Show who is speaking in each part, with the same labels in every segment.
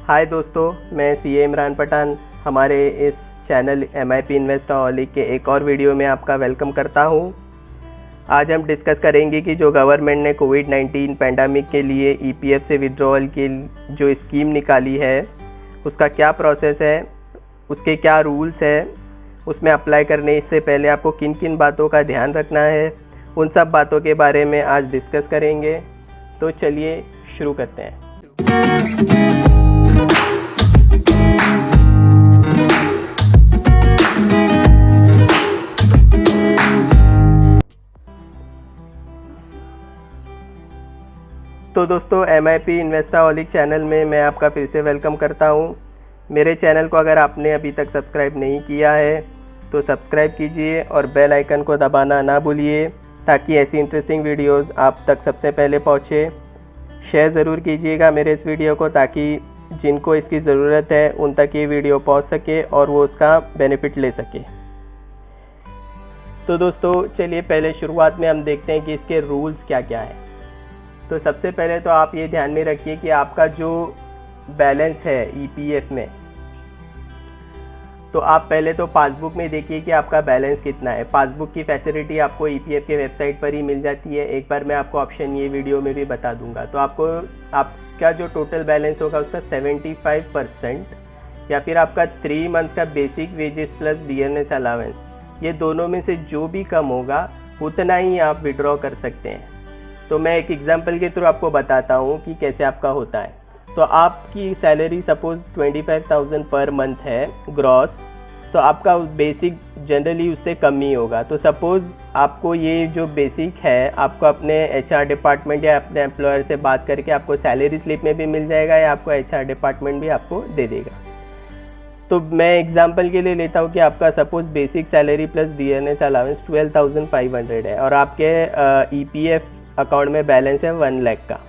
Speaker 1: हाय दोस्तों, मैं सीए इमरान पठान हमारे इस चैनल MIP इन्वेस्टोहॉलिक के एक और वीडियो में आपका वेलकम करता हूं। आज हम डिस्कस करेंगे कि जो गवर्नमेंट ने कोविड-19 पैंडेमिक के लिए EPF से विड्रॉल की जो स्कीम निकाली है उसका क्या प्रोसेस है, उसके क्या रूल्स है, उसमें अप्लाई करने से पहले आपको किन किन बातों का ध्यान रखना है, उन सब बातों के बारे में आज डिस्कस करेंगे। तो चलिए शुरू करते हैं। तो दोस्तों, MIP इन्वेस्टोहॉलिक चैनल में मैं आपका फिर से वेलकम करता हूं। मेरे चैनल को अगर आपने अभी तक सब्सक्राइब नहीं किया है तो सब्सक्राइब कीजिए और बेल आइकन को दबाना ना भूलिए ताकि ऐसी इंटरेस्टिंग वीडियोस आप तक सबसे पहले पहुंचे। शेयर ज़रूर कीजिएगा मेरे इस वीडियो को ताकि जिनको इसकी ज़रूरत है उन तक ये वीडियो पहुंच सके और वो उसका बेनिफिट ले सके। तो दोस्तों चलिए पहले शुरुआत में हम देखते हैं कि इसके रूल्स क्या क्या है। तो सबसे पहले तो आप ये ध्यान में रखिए कि आपका जो बैलेंस है EPF में, तो आप पहले तो पासबुक में देखिए कि आपका बैलेंस कितना है। पासबुक की फैसिलिटी आपको EPF के वेबसाइट पर ही मिल जाती है। एक बार मैं आपको ऑप्शन ये वीडियो में भी बता दूंगा। तो आपको आपका जो टोटल बैलेंस होगा उसका 75% या फिर आपका 3 मंथ का basic wages plus dearness allowance, ये दोनों में से जो भी कम होगा उतना ही आप विड्रॉ कर सकते हैं। तो मैं एक एग्जांपल के थ्रू आपको बताता हूँ कि कैसे आपका होता है। तो आपकी सैलरी सपोज 25,000 पर मंथ है ग्रॉस, तो आपका बेसिक जनरली उससे कम ही होगा। तो सपोज आपको ये जो बेसिक है आपको अपने HR डिपार्टमेंट या अपने एम्प्लॉयर से बात करके आपको सैलरी स्लिप में भी मिल जाएगा या आपको HR डिपार्टमेंट भी आपको दे देगा। तो मैं एग्जांपल के लिए लेता हूँ कि आपका suppose basic salary plus dearness allowance 12,500 है और आपके EPF अकाउंट में बैलेंस है 1 लाख का।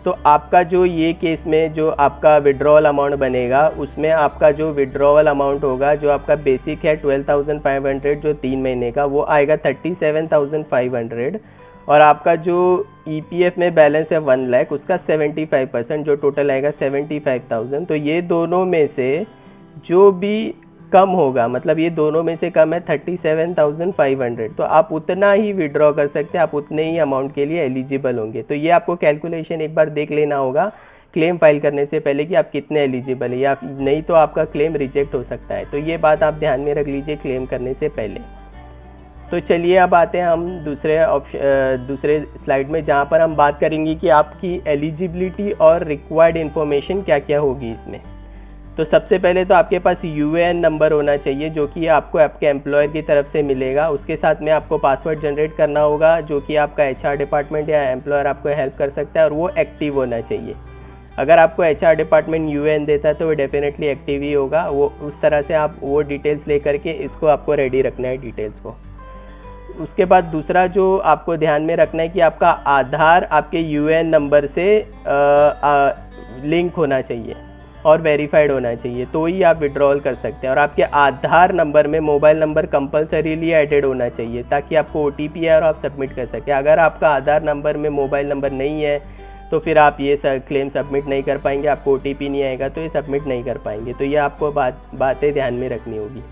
Speaker 1: तो आपका जो ये केस में जो आपका विड्रॉल अमाउंट बनेगा उसमें आपका जो विड्रॉवल अमाउंट होगा, जो आपका बेसिक है 12,500 जो 3 महीने का, वो आएगा 37,500 और आपका जो EPF में बैलेंस है 1 लाख उसका 75% जो टोटल आएगा 75,000। तो ये दोनों में से जो भी कम होगा, मतलब ये दोनों में से कम है 37,500, तो आप उतना ही विड्रॉ कर सकते हैं, आप उतने ही अमाउंट के लिए एलिजिबल होंगे। तो ये आपको कैलकुलेशन एक बार देख लेना होगा क्लेम फाइल करने से पहले कि आप कितने एलिजिबल है, या नहीं तो आपका क्लेम रिजेक्ट हो सकता है। तो ये बात आप ध्यान में रख लीजिए क्लेम करने से पहले। तो चलिए अब आते हैं हम दूसरे स्लाइड में, जहाँ पर हम बात करेंगे कि आपकी एलिजिबिलिटी और रिक्वायर्ड इन्फॉर्मेशन क्या क्या होगी इसमें। तो सबसे पहले तो आपके पास UAN नंबर होना चाहिए जो कि आपको आपके एम्प्लॉयर की तरफ से मिलेगा। उसके साथ में आपको पासवर्ड जनरेट करना होगा जो कि आपका HR डिपार्टमेंट या एम्प्लॉयर आपको हेल्प कर सकता है और वो एक्टिव होना चाहिए। अगर आपको HR डिपार्टमेंट UAN देता है तो वो डेफिनेटली एक्टिव ही होगा। वो उस तरह से आप वो डिटेल्स ले करके इसको आपको रेडी रखना है डिटेल्स को। उसके बाद दूसरा जो आपको ध्यान में रखना है कि आपका आधार आपके UAN नंबर से लिंक होना चाहिए और वेरीफाइड होना चाहिए, तो ही आप विड्रॉल कर सकते हैं। और आपके आधार नंबर में मोबाइल नंबर कंपलसरीली ऐडेड होना चाहिए ताकि आपको OTP है और आप सबमिट कर सकें। अगर आपका आधार नंबर में मोबाइल नंबर नहीं है तो फिर आप ये क्लेम सबमिट नहीं कर पाएंगे, आपको OTP नहीं आएगा तो ये सबमिट नहीं कर पाएंगे। तो ये आपको बातें ध्यान में रखनी होगी।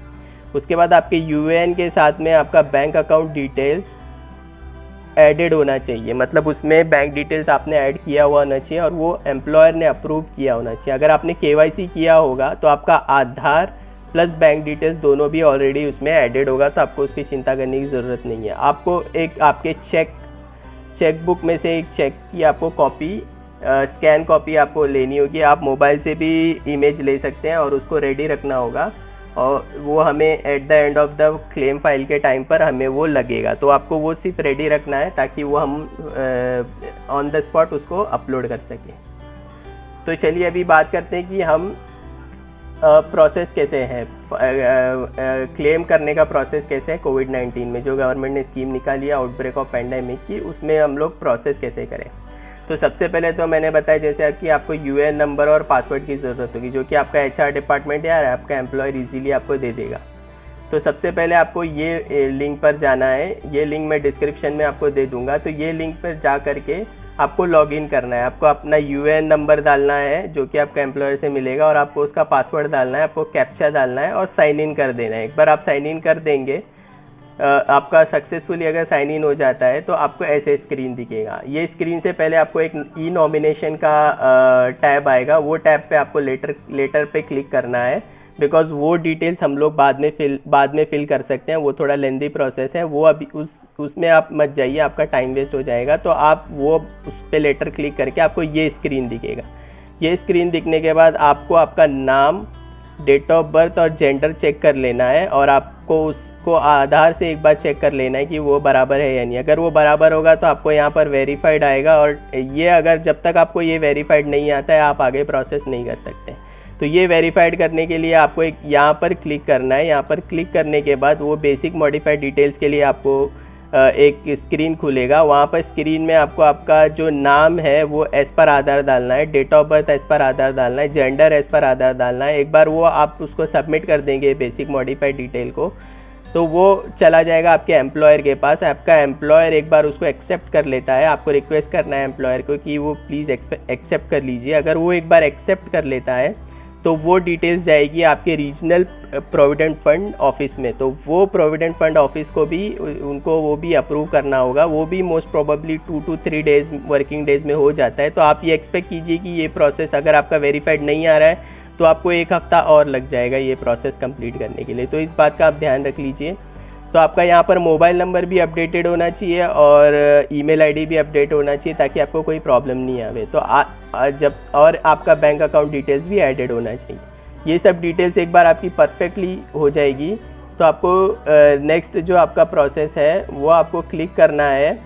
Speaker 1: उसके बाद आपके UAN के साथ में आपका बैंक अकाउंट डिटेल्स एडेड होना चाहिए, मतलब उसमें बैंक डिटेल्स आपने ऐड किया हुआ होना चाहिए और वो एम्प्लॉयर ने अप्रूव किया होना चाहिए। अगर आपने KYC किया होगा तो आपका आधार प्लस बैंक डिटेल्स दोनों भी ऑलरेडी उसमें एडेड होगा, तो आपको उसकी चिंता करने की ज़रूरत नहीं है। आपको एक आपके चेकबुक में से एक चेक की आपको कॉपी स्कैन कॉपी आपको लेनी होगी। आप मोबाइल से भी इमेज ले सकते हैं और उसको रेडी रखना होगा और वो हमें at the end of the claim file के टाइम पर हमें वो लगेगा। तो आपको वो सिर्फ रेडी रखना है ताकि वो हम ऑन द स्पॉट उसको अपलोड कर सकें। तो चलिए अभी बात करते हैं कि हम प्रोसेस कैसे है, क्लेम करने का प्रोसेस कैसे है कोविड-19 में जो गवर्नमेंट ने स्कीम निकाली है आउटब्रेक ऑफ पैंडेमिक की, उसमें हम लोग प्रोसेस कैसे करें। तो सबसे पहले तो मैंने बताया जैसे कि आपको UAN नंबर और पासवर्ड की ज़रूरत होगी जो कि आपका HR डिपार्टमेंट या आपका एम्प्लॉयर इजीली आपको दे देगा। तो सबसे पहले आपको ये लिंक पर जाना है, ये लिंक मैं डिस्क्रिप्शन में आपको दे दूंगा। तो ये लिंक पर जा करके आपको लॉगिन करना है। आपको अपना यूएएन नंबर डालना है जो कि आपका एम्प्लॉयर से मिलेगा, और आपको उसका पासवर्ड डालना है, आपको कैप्चा डालना है और साइन इन कर देना है। एक बार आप साइन इन कर देंगे, आपका सक्सेसफुली अगर साइन इन हो जाता है तो आपको ऐसे स्क्रीन दिखेगा। ये स्क्रीन से पहले आपको एक ई नॉमिनेशन का टैब आएगा, वो टैब पे आपको लेटर पे क्लिक करना है, बिकॉज वो डिटेल्स हम लोग बाद में फिल कर सकते हैं। वो थोड़ा लेंदी प्रोसेस है, वो अभी उसमें आप मत जाइए, आपका टाइम वेस्ट हो जाएगा। तो आप वो उस पर लेटर क्लिक करके आपको ये स्क्रीन दिखेगा। ये स्क्रीन दिखने के बाद आपको आपका नाम, डेट ऑफ बर्थ और जेंडर चेक कर लेना है, और आपको उसको आधार से एक बार चेक कर लेना है कि वो बराबर है या नहीं। अगर वो बराबर होगा तो आपको यहाँ पर वेरीफाइड आएगा, और ये अगर जब तक आपको ये वेरीफाइड नहीं आता है आप आगे प्रोसेस नहीं कर सकते। तो ये वेरीफाइड करने के लिए आपको एक यहाँ पर क्लिक करना है। यहाँ पर क्लिक करने के बाद वो बेसिक मॉडिफाइड डिटेल्स के लिए आपको एक स्क्रीन खुलेगा। वहाँ पर स्क्रीन में आपको आपका जो नाम है वो एज पर आधार डालना है, date of birth as per आधार डालना है, जेंडर एज पर आधार डालना है। एक बार वो आप उसको सबमिट कर देंगे बेसिक मॉडिफाइड डिटेल को, तो वो चला जाएगा आपके एम्प्लॉयर के पास। आपका एम्प्लॉयर एक बार उसको एक्सेप्ट कर लेता है। आपको रिक्वेस्ट करना है एम्प्लॉयर को कि वो प्लीज़ एक्सेप्ट कर लीजिए। अगर वो एक बार एक्सेप्ट कर लेता है तो वो डिटेल्स जाएगी आपके रीजनल प्रोविडेंट फंड ऑफिस में। तो वो प्रोविडेंट फंड ऑफिस को भी उनको वो भी अप्रूव करना होगा। वो भी most probably 2 to 3 days working days में हो जाता है। तो आप ये एक्सपेक्ट कीजिए कि ये प्रोसेस अगर आपका वेरीफाइड नहीं आ रहा है तो आपको 1 हफ्ता और लग जाएगा ये प्रोसेस कंप्लीट करने के लिए। तो इस बात का आप ध्यान रख लीजिए। तो आपका यहाँ पर मोबाइल नंबर भी अपडेटेड होना चाहिए और ईमेल आईडी भी अपडेट होना चाहिए, ताकि आपको कोई प्रॉब्लम नहीं आवे। तो और आपका बैंक अकाउंट डिटेल्स भी एडेड होना चाहिए। ये सब डिटेल्स एक बार आपकी परफेक्टली हो जाएगी तो आपको नेक्स्ट जो आपका प्रोसेस है वो आपको क्लिक करना है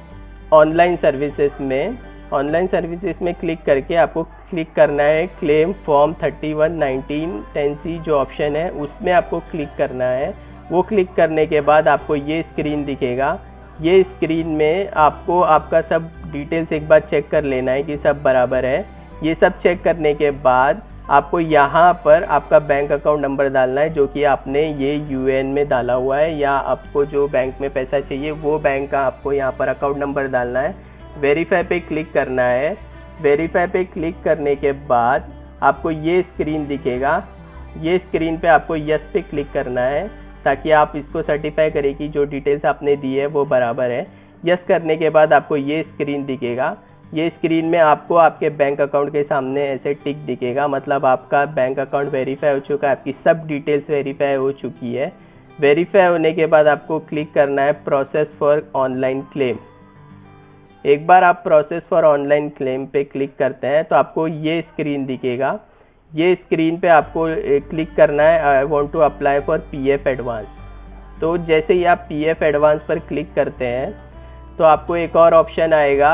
Speaker 1: ऑनलाइन सर्विसेज में। ऑनलाइन सर्विसेज में क्लिक करके आपको क्लिक करना है क्लेम फॉर्म 311910C जो ऑप्शन है उसमें आपको क्लिक करना है। वो क्लिक करने के बाद आपको ये स्क्रीन दिखेगा। ये स्क्रीन में आपको आपका सब डिटेल्स एक बार चेक कर लेना है कि सब बराबर है। ये सब चेक करने के बाद आपको यहाँ पर आपका बैंक अकाउंट नंबर डालना है जो कि आपने ये यूएएन में डाला हुआ है, या आपको जो बैंक में पैसा चाहिए वो बैंक का आपको यहाँ पर अकाउंट नंबर डालना है। वेरीफाई पे क्लिक करना है। वेरीफाई पे क्लिक करने के बाद आपको ये स्क्रीन दिखेगा। ये स्क्रीन पे आपको यस पे क्लिक करना है ताकि आप इसको सर्टिफाई करें कि जो डिटेल्स आपने दी है वो बराबर है। यस करने के बाद आपको ये स्क्रीन दिखेगा। ये स्क्रीन में आपको आपके बैंक अकाउंट के सामने ऐसे टिक दिखेगा, मतलब आपका बैंक अकाउंट वेरीफाई हो चुका है, आपकी सब डिटेल्स वेरीफाई हो चुकी है। वेरीफाई होने के बाद आपको क्लिक करना है प्रोसेस फॉर ऑनलाइन क्लेम। एक बार आप प्रोसेस फॉर ऑनलाइन क्लेम पे क्लिक करते हैं तो आपको ये स्क्रीन दिखेगा। ये स्क्रीन पे आपको क्लिक करना है I want to apply for PF advance. तो जैसे ही आप पीएफ एडवांस पर क्लिक करते हैं तो आपको एक और ऑप्शन आएगा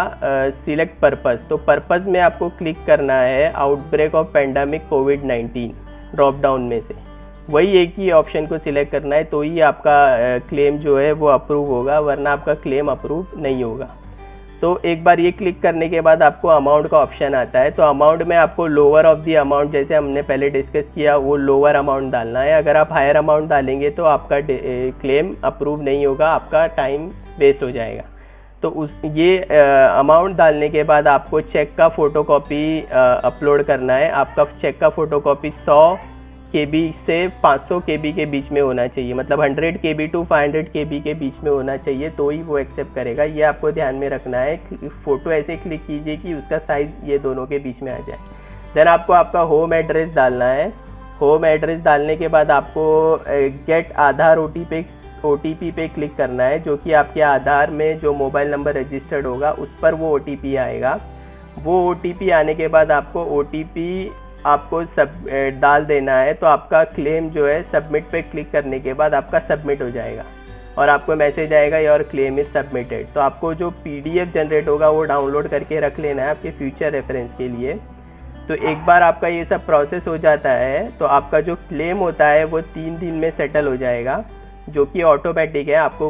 Speaker 1: सिलेक्ट पर्पस। तो पर्पस में आपको क्लिक करना है outbreak of pandemic covid drop down में से वही एक ही ऑप्शन को सिलेक्ट करना है, तो ही आपका क्लेम जो है वो अप्रूव होगा, वरना आपका क्लेम अप्रूव नहीं होगा। तो एक बार ये क्लिक करने के बाद आपको अमाउंट का ऑप्शन आता है। तो अमाउंट में आपको लोअर ऑफ दी अमाउंट, जैसे हमने पहले डिस्कस किया, वो लोअर अमाउंट डालना है। अगर आप हायर अमाउंट डालेंगे तो आपका क्लेम अप्रूव नहीं होगा, आपका टाइम वेस्ट हो जाएगा। तो ये अमाउंट डालने के बाद आपको चेक का फ़ोटोकॉपी अपलोड करना है। आपका चेक का फ़ोटोकॉपी 100 KB से 500 KB के बीच में होना चाहिए, मतलब 100 KB to 500 KB के बीच में होना चाहिए, तो ही वो एक्सेप्ट करेगा। ये आपको ध्यान में रखना है। फ़ोटो ऐसे क्लिक कीजिए कि उसका साइज़ ये दोनों के बीच में आ जाए। देन आपको आपका होम एड्रेस डालना है। होम एड्रेस डालने के बाद आपको गेट आधार OTP पे क्लिक करना है, जो कि आपके आधार में जो मोबाइल नंबर रजिस्टर्ड होगा उस पर वो OTP आएगा। वो OTP आने के बाद आपको OTP आपको डाल देना है। तो आपका क्लेम जो है सबमिट पे क्लिक करने के बाद आपका सबमिट हो जाएगा और आपको मैसेज आएगा योर क्लेम इज सबमिटेड। तो आपको जो PDF जनरेट होगा वो डाउनलोड करके रख लेना है आपके फ्यूचर रेफरेंस के लिए। तो एक बार आपका ये सब प्रोसेस हो जाता है तो आपका जो क्लेम होता है वो 3 दिन में सेटल हो जाएगा, जो कि ऑटोमेटिक है। आपको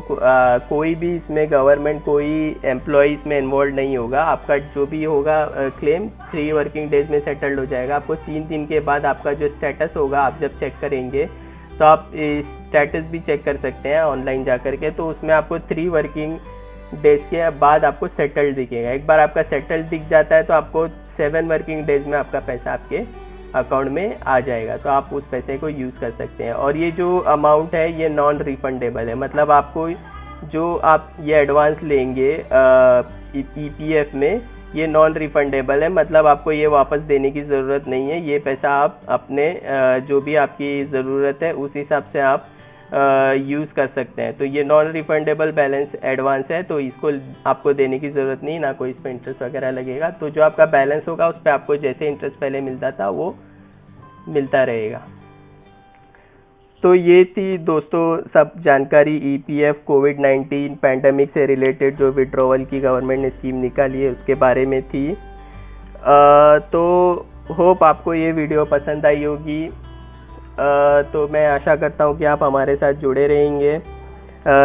Speaker 1: कोई भी इसमें गवर्नमेंट कोई एम्प्लॉय इसमें इन्वॉल्व नहीं होगा। आपका जो भी होगा क्लेम 3 वर्किंग डेज में सेटल्ड हो जाएगा। आपको 3 दिन के बाद आपका जो स्टेटस होगा, आप जब चेक करेंगे तो आप स्टेटस भी चेक कर सकते हैं ऑनलाइन जा कर के। तो उसमें आपको 3 वर्किंग डेज के बाद आपको सेटल्ड दिखेगा। एक बार आपका सेटल्ड दिख जाता है तो आपको 7 वर्किंग डेज में आपका पैसा आपके अकाउंट में आ जाएगा, तो आप उस पैसे को यूज़ कर सकते हैं। और ये जो अमाउंट है ये नॉन रिफंडेबल है, मतलब आपको जो आप ये एडवांस लेंगे EPF में, ये नॉन रिफंडेबल है, मतलब आपको ये वापस देने की ज़रूरत नहीं है। ये पैसा आप अपने जो भी आपकी ज़रूरत है उस हिसाब से आप यूज़ कर सकते हैं। तो ये नॉन रिफंडेबल बैलेंस एडवांस है, तो इसको आपको देने की ज़रूरत नहीं, ना कोई इस पर इंटरेस्ट वगैरह लगेगा। तो जो आपका बैलेंस होगा उस पर आपको जैसे इंटरेस्ट पहले मिलता था वो मिलता रहेगा। तो ये थी दोस्तों सब जानकारी EPF कोविड-19 पैंडमिक से रिलेटेड जो विड्रॉवल की गवर्नमेंट ने स्कीम निकाली है उसके बारे में थी। तो होप आपको ये वीडियो पसंद आई होगी। तो मैं आशा करता हूँ कि आप हमारे साथ जुड़े रहेंगे।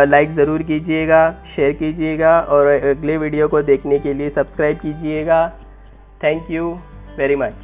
Speaker 1: लाइक ज़रूर कीजिएगा, शेयर कीजिएगा और अगले वीडियो को देखने के लिए सब्सक्राइब कीजिएगा। Thank you very much.